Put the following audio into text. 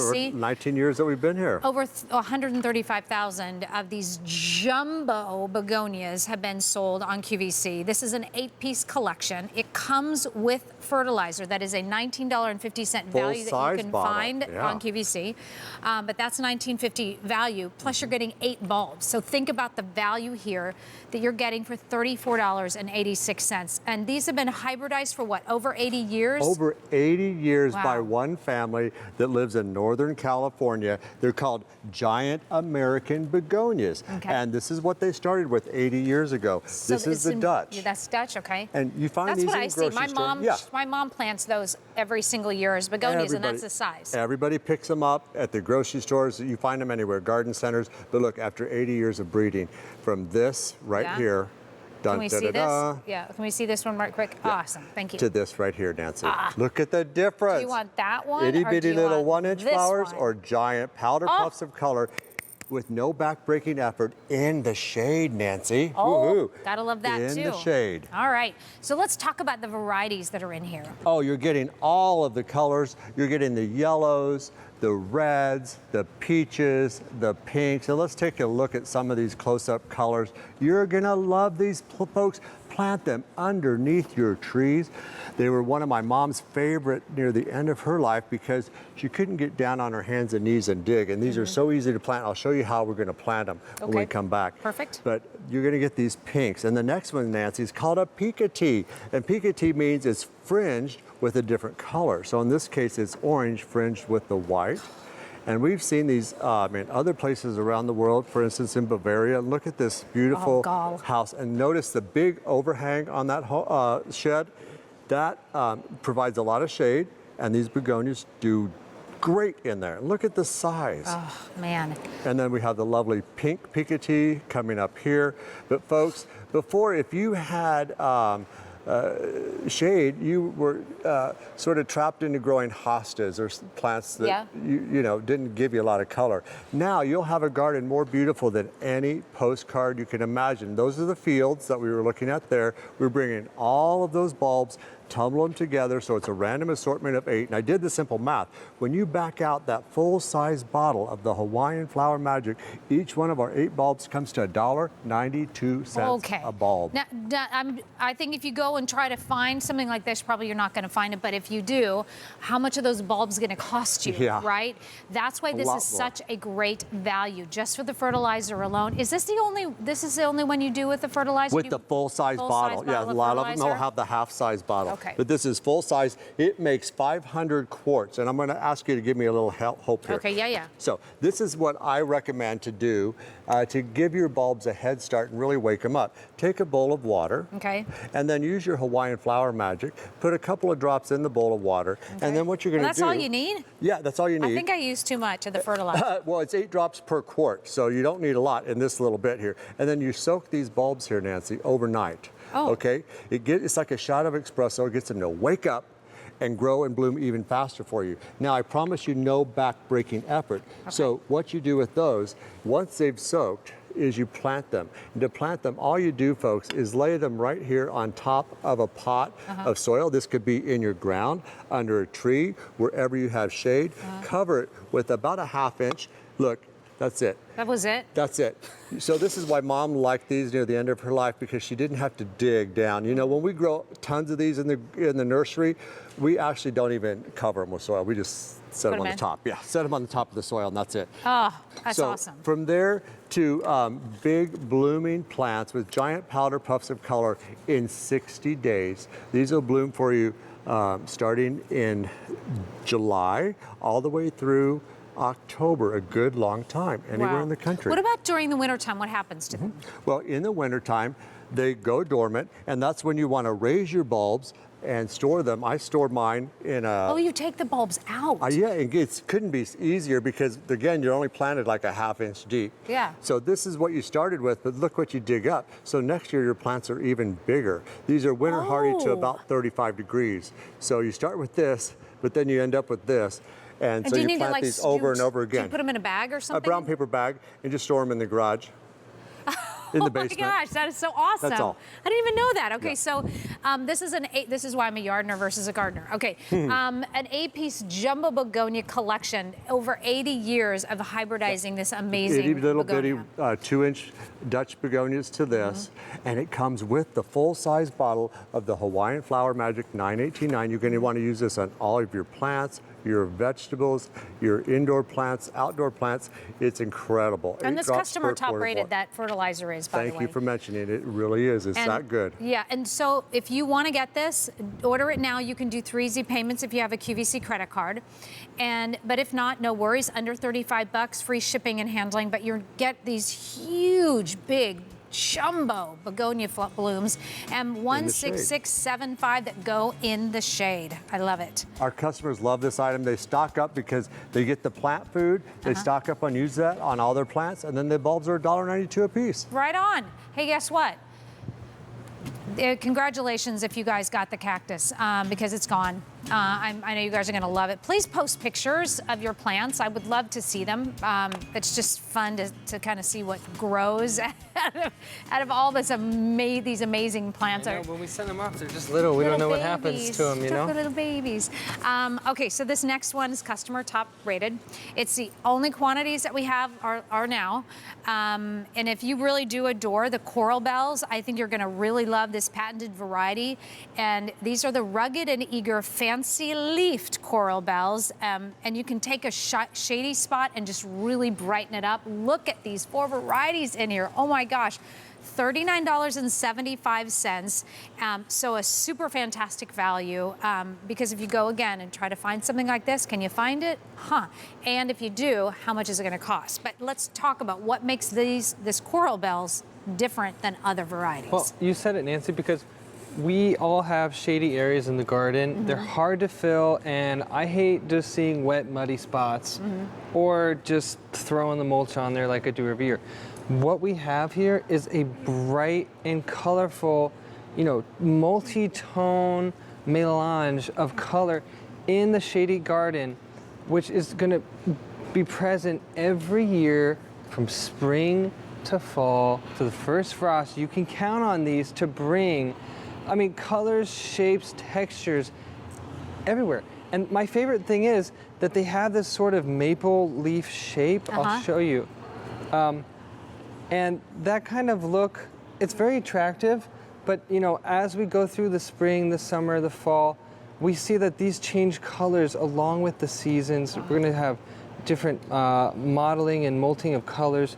See? 19 years that we've been here. Over 135,000 of these jumbo begonias have been sold on QVC. This is an 8-piece collection. It comes with fertilizer. That is a $19.50 value that you can find on QVC. But that's $19.50 value, plus you're getting 8 bulbs. So think about the value here that you're getting for $34.86. And these have been hybridized for what, over 80 years? Over 80 years Wow. by one family that lives in Northern California. They're called giant American begonias. Okay. And this is what they started with 80 years ago. So this is the Dutch. Yeah, that's Dutch, okay. And you find that's these what in I the see. grocery store. My mom plants those every single year as begonias, and that's the size. Everybody picks them up at the grocery stores. You find them anywhere, garden centers. But look, after 80 years of breeding, from this right here, can we see this? Yeah, can we see this one right quick? Yeah. Awesome, thank you. To this right here, Nancy. Look at the difference. Do you want that one? Itty bitty little 1-inch flowers one? or giant powder puffs of color with no back-breaking effort in the shade, Nancy. Oh, gotta love that too. In the shade. All right, so let's talk about the varieties that are in here. Oh, you're getting all of the colors. You're getting the yellows, the reds, the peaches, the pinks. And let's take a look at some of these close-up colors. You're gonna love these, folks. Plant them underneath your trees. They were one of my mom's favorite near the end of her life because she couldn't get down on her hands and knees and dig. And these are so easy to plant. I'll show you how we're gonna plant them when we come back. Perfect. But you're gonna get these pinks. And the next one, Nancy, is called a picotee. And picotee means it's fringed with a different color. So in this case, it's orange fringed with the white. And we've seen these in other places around the world, for instance, in Bavaria. Look at this beautiful house. And notice the big overhang on that shed. That provides a lot of shade, and these begonias do great in there. Look at the size. Oh, man. And then we have the lovely pink picotee coming up here. But folks, before, if you had shade, you were sort of trapped into growing hostas or plants that you know didn't give you a lot of color. Now you'll have a garden more beautiful than any postcard you can imagine. Those are the fields that we were looking at there. We're bringing all of those bulbs, tumble them together, so it's a random assortment of 8. And I did the simple math. When you back out that full-size bottle of the Hawaiian Flower Magic, each one of our 8 bulbs comes to $1.92 a bulb. Now, I think if you go and try to find something like this, probably you're not going to find it. But if you do, how much are those bulbs going to cost you, right? That's why this is such a great value, just for the fertilizer alone. Is this the only one you do with the fertilizer? With the full-size bottle. Yeah, a lot of them will have the half-size bottle. Okay. But this is full size. It makes 500 quarts. And I'm going to ask you to give me a little hope here. Okay, yeah. So this is what I recommend to do to give your bulbs a head start and really wake them up. Take a bowl of water. Okay. And then use your Hawaiian Flower Magic. Put a couple of drops in the bowl of water. Okay. And then what you're going to do. That's all you need? Yeah, that's all you need. I think I used too much of the fertilizer. Well, it's 8 drops per quart. So you don't need a lot in this little bit here. And then you soak these bulbs here, Nancy, overnight. Oh. Okay, it's like a shot of espresso. It gets them to wake up and grow and bloom even faster for you. Now, I promise you no back-breaking effort. Okay. So what you do with those, once they've soaked, is you plant them. And to plant them, all you do, folks, is lay them right here on top of a pot of soil. This could be in your ground, under a tree, wherever you have shade. Cover it with about a 1/2 inch. Look, that's it. That was it? That's it. So this is why Mom liked these near the end of her life, because she didn't have to dig down. You know, when we grow tons of these in the nursery, we actually don't even cover them with soil. We just set them on the top. Yeah, set them on the top of the soil, and that's it. Oh, that's awesome. From there to big blooming plants with giant powder puffs of color in 60 days. These will bloom for you starting in July all the way through October, a good long time, anywhere in the country. What about during the wintertime? What happens to them? Well, in the wintertime, they go dormant, and that's when you want to raise your bulbs and store them. I store mine in a... Oh, you take the bulbs out. Yeah, it couldn't be easier because, again, you're only planted like a 1/2 inch deep. Yeah. So this is what you started with, but look what you dig up. So next year, your plants are even bigger. These are winter hardy to about 35 degrees. So you start with this, but then you end up with this. And so you plant these over and over again. Do you put them in a bag or something? A brown paper bag, and just store them in the garage. in the basement. Oh my gosh, that is so awesome. That's all. I didn't even know that. Okay, Yeah. so this is why I'm a gardener versus a gardener. Okay, an 8-piece jumbo begonia collection, over 80 years of hybridizing this amazing Itty little begonia. bitty 2-inch Dutch begonias to this, and it comes with the full-size bottle of the Hawaiian Flower Magic 918.9. You're going to want to use this on all of your plants, your vegetables, your indoor plants, outdoor plants. It's incredible. And 8 this drops customer per top quarter rated pot. that fertilizer is, by the way. Thank you for mentioning it. It really is. It's that good. Yeah, and so if you want to get this, order it now. You can do 3 easy payments if you have a QVC credit card. But if not, no worries. Under $35, free shipping and handling. But you get these huge, big, jumbo begonia blooms and 16675 that go in the shade. I love it. Our customers love this item. They stock up because they get the plant food. They stock up on use that on all their plants, and then the bulbs are $1.92 a piece. Right on. Hey, guess what? Congratulations if you guys got the cactus because it's gone. I know you guys are going to love it. Please post pictures of your plants. I would love to see them. It's just fun to kind of see what grows out of all these amazing plants. I know, when we send them off, they're just little. We don't know what happens to them, you know? Little babies. Okay, so this next one is customer top rated. It's the only quantities that we have are now. And if you really do adore the coral bells, I think you're going to really love this patented variety. And these are the rugged and eager fancy leafed coral bells. And you can take a shady spot and just really brighten it up. Look at these 4 varieties in here. Oh my gosh. $39.75. So a super fantastic value because if you go again and try to find something like this, can you find it? And if you do, how much is it going to cost? But let's talk about what makes this coral bells different than other varieties. Well, you said it, Nancy, because we all have shady areas in the garden. They're hard to fill, and I hate just seeing wet, muddy spots or just throwing the mulch on there like I do every year. What we have here is a bright and colorful, multi-tone melange of color in the shady garden, which is going to be present every year from spring to fall to the first frost. You can count on these to bring, colors, shapes, textures everywhere. And my favorite thing is that they have this sort of maple leaf shape. I'll show you. And that kind of look, it's very attractive, but as we go through the spring, the summer, the fall, we see that these change colors along with the seasons. We're going to have different modeling and molting of colors